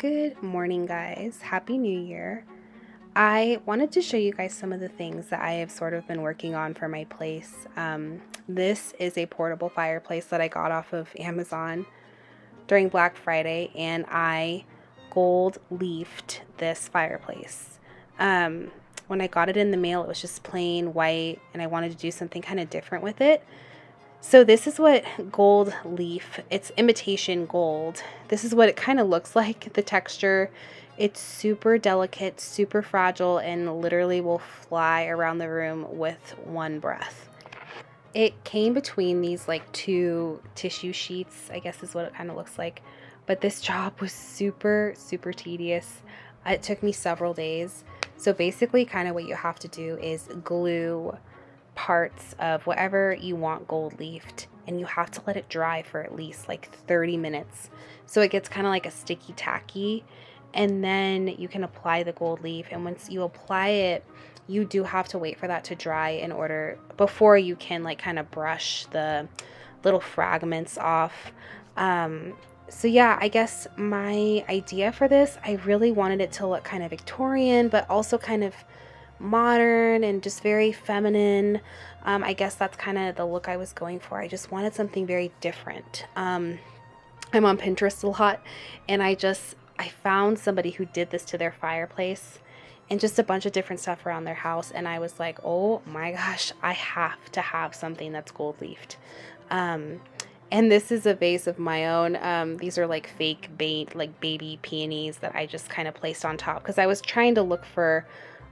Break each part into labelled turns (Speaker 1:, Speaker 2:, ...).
Speaker 1: Good morning, guys. Happy New Year. I wanted to show you guys some of the things that I have sort of been working on for my place. This is a portable fireplace that I got off of Amazon during Black Friday, and I gold leafed this fireplace. When I got it in the mail, it was just plain white, and I wanted to do something kind of different with it. So this is what gold leaf, it's imitation gold. This is what it kind of looks like, the texture. It's super delicate, super fragile, and literally will fly around the room with one breath. It came between these like two tissue sheets, I guess is what it kind of looks like. But this job was super, super tedious. It took me several days. So basically, kind of what you have to do is glue parts of whatever you want gold leafed, and you have to let it dry for at least like 30 minutes so it gets kind of like a sticky tacky, and then you can apply the gold leaf. And once you apply it, you do have to wait for that to dry in order before you can like kind of brush the little fragments off. So yeah, I guess my idea for this, I really wanted it to look kind of Victorian but also kind of modern and just very feminine. I guess that's kind of the look I was going for. I just wanted something very different. I'm on Pinterest a lot, and I found somebody who did this to their fireplace and just a bunch of different stuff around their house, and I was like, oh my gosh, I have to have something that's gold leafed. Um, and this is a vase of my own. These are like fake bait, like baby peonies that I just kind of placed on top because I was trying to look for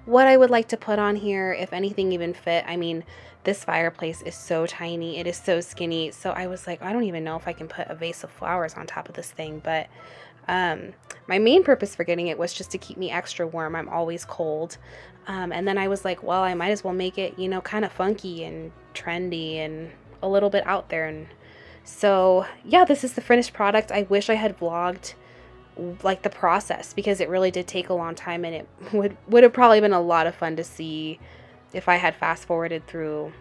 Speaker 1: what I would like to put on here, if anything even fit. I mean, this fireplace is so tiny, it is so skinny. So I was like, I don't even know if I can put a vase of flowers on top of this thing. But um, my main purpose for getting it was just to keep me extra warm. I'm always cold. And then I was like, well, I might as well make it, kind of funky and trendy and a little bit out there. And so, yeah, this is the finished product. I wish I had vlogged like the process because it really did take a long time, and it would have probably been a lot of fun to see if I had fast forwarded through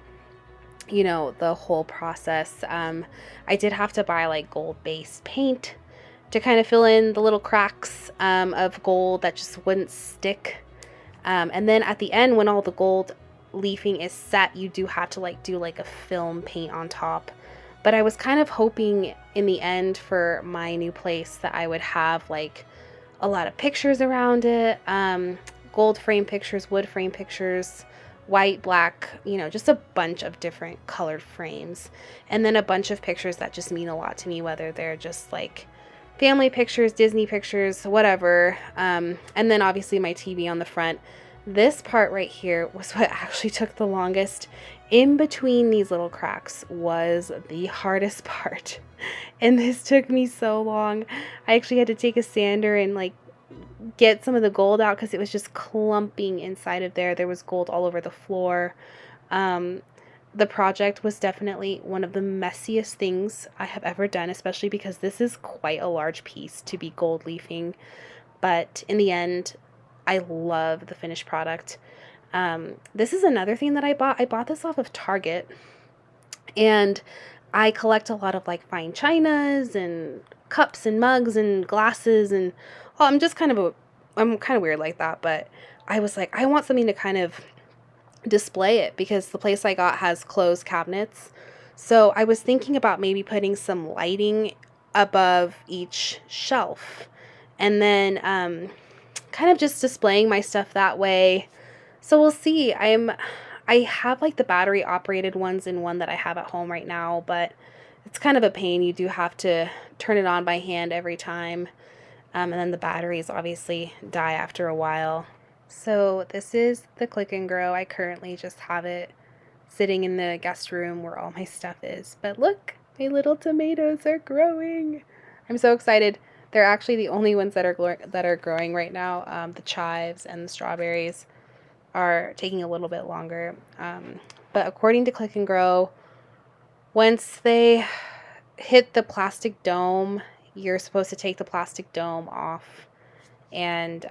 Speaker 1: the whole process. I did have to buy like gold base paint to kind of fill in the little cracks of gold that just wouldn't stick. And then at the end, when all the gold leafing is set, you do have to like do like a film paint on top. But I was kind of hoping in the end for my new place that I would have like a lot of pictures around it, gold frame pictures, wood frame pictures, white, black, just a bunch of different colored frames. And then a bunch of pictures that just mean a lot to me, whether they're just like family pictures, Disney pictures, whatever. And then obviously my TV on the front. This part right here was what actually took the longest. In between these little cracks was the hardest part. And this took me so long. I actually had to take a sander and like get some of the gold out because it was just clumping inside of there. There was gold all over the floor. Um, the project was definitely one of the messiest things I have ever done, especially because this is quite a large piece to be gold leafing. But in the end, I love the finished product. This is another thing that I bought. I bought this off of Target, and I collect a lot of like fine chinas and cups and mugs and glasses, and I'm kind of weird like that, but I was like, I want something to kind of display it because the place I got has closed cabinets. So I was thinking about maybe putting some lighting above each shelf, and then kind of just displaying my stuff that way. So we'll see. I have like the battery operated ones in one that I have at home right now, but it's kind of a pain. You do have to turn it on by hand every time. And then the batteries obviously die after a while. So this is the Click and Grow. I currently just have it sitting in the guest room where all my stuff is. But look, my little tomatoes are growing. I'm so excited. They're actually the only ones that are growing right now. The chives and the strawberries are taking a little bit longer. But according to Click and Grow, once they hit the plastic dome, you're supposed to take the plastic dome off and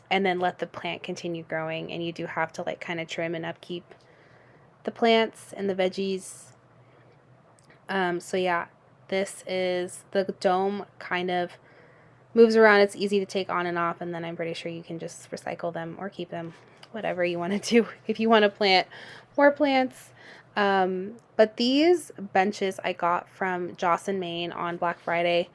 Speaker 1: then let the plant continue growing. And you do have to like kind of trim and upkeep the plants and the veggies. So yeah, this is the dome kind of moves around. It's easy to take on and off, and then I'm pretty sure you can just recycle them or keep them, whatever you want to do. If you want to plant more plants. But these benches I got from Joss and Main on Black Friday.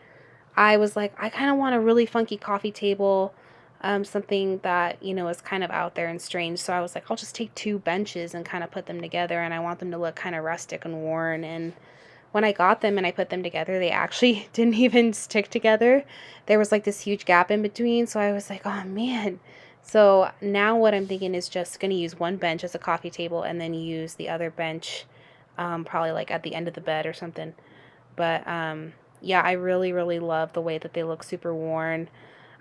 Speaker 1: I was like, I kind of want a really funky coffee table, something that, is kind of out there and strange. So I was like, I'll just take two benches and kind of put them together, and I want them to look kind of rustic and worn. And when I got them and I put them together, they actually didn't even stick together. There was like this huge gap in between. So I was like, oh man. So now what I'm thinking is just going to use one bench as a coffee table and then use the other bench, probably like at the end of the bed or something. But yeah, I really, really love the way that they look super worn.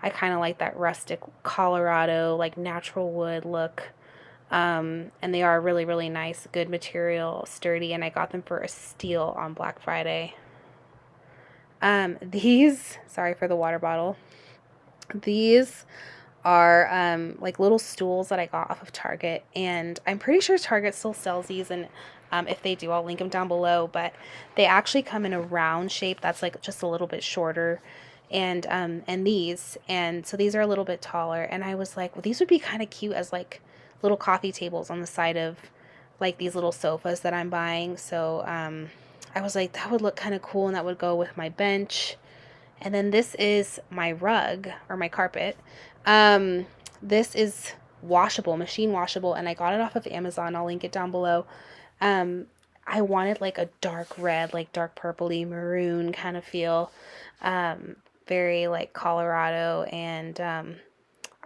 Speaker 1: I kind of like that rustic Colorado, like natural wood look. And they are really, really nice, good material, sturdy, and I got them for a steal on Black Friday. Sorry for the water bottle. These are like little stools that I got off of Target, and I'm pretty sure Target still sells these, and if they do, I'll link them down below. But they actually come in a round shape that's like just a little bit shorter, and so these are a little bit taller. And I was like, well, these would be kind of cute as like little coffee tables on the side of like these little sofas that I'm buying. So I was like, that would look kind of cool, and that would go with my bench. And then this is my rug or my carpet. Um, this is washable, machine washable, and I got it off of Amazon. I'll link it down below. Um, I wanted like a dark red, like dark purpley maroon kind of feel. Um, Very like Colorado, and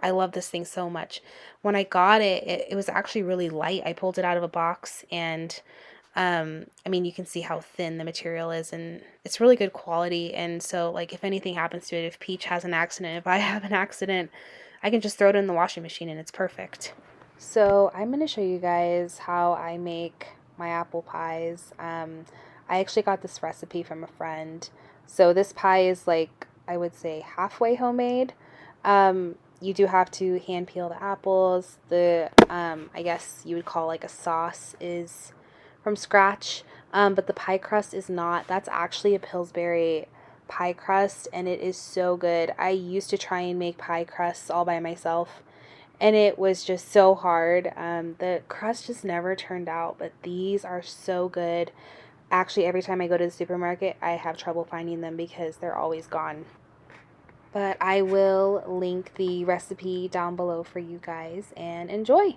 Speaker 1: I love this thing so much. When I got it was actually really light. I pulled it out of a box, and I mean, you can see how thin the material is, and it's really good quality. And so, like, if anything happens to it, if Peach has an accident, if I have an accident, I can just throw it in the washing machine and it's perfect. So, I'm going to show you guys how I make my apple pies. I actually got this recipe from a friend. So, this pie is like, I would say, halfway homemade. You do have to hand peel the apples. I guess you would call like a sauce is from scratch, but the pie crust is not. That's actually a Pillsbury pie crust, and it is so good. I used to try and make pie crusts all by myself, and it was just so hard. The crust just never turned out, but these are so good. Actually, every time I go to the supermarket, I have trouble finding them because they're always gone. But I will link the recipe down below for you guys and enjoy.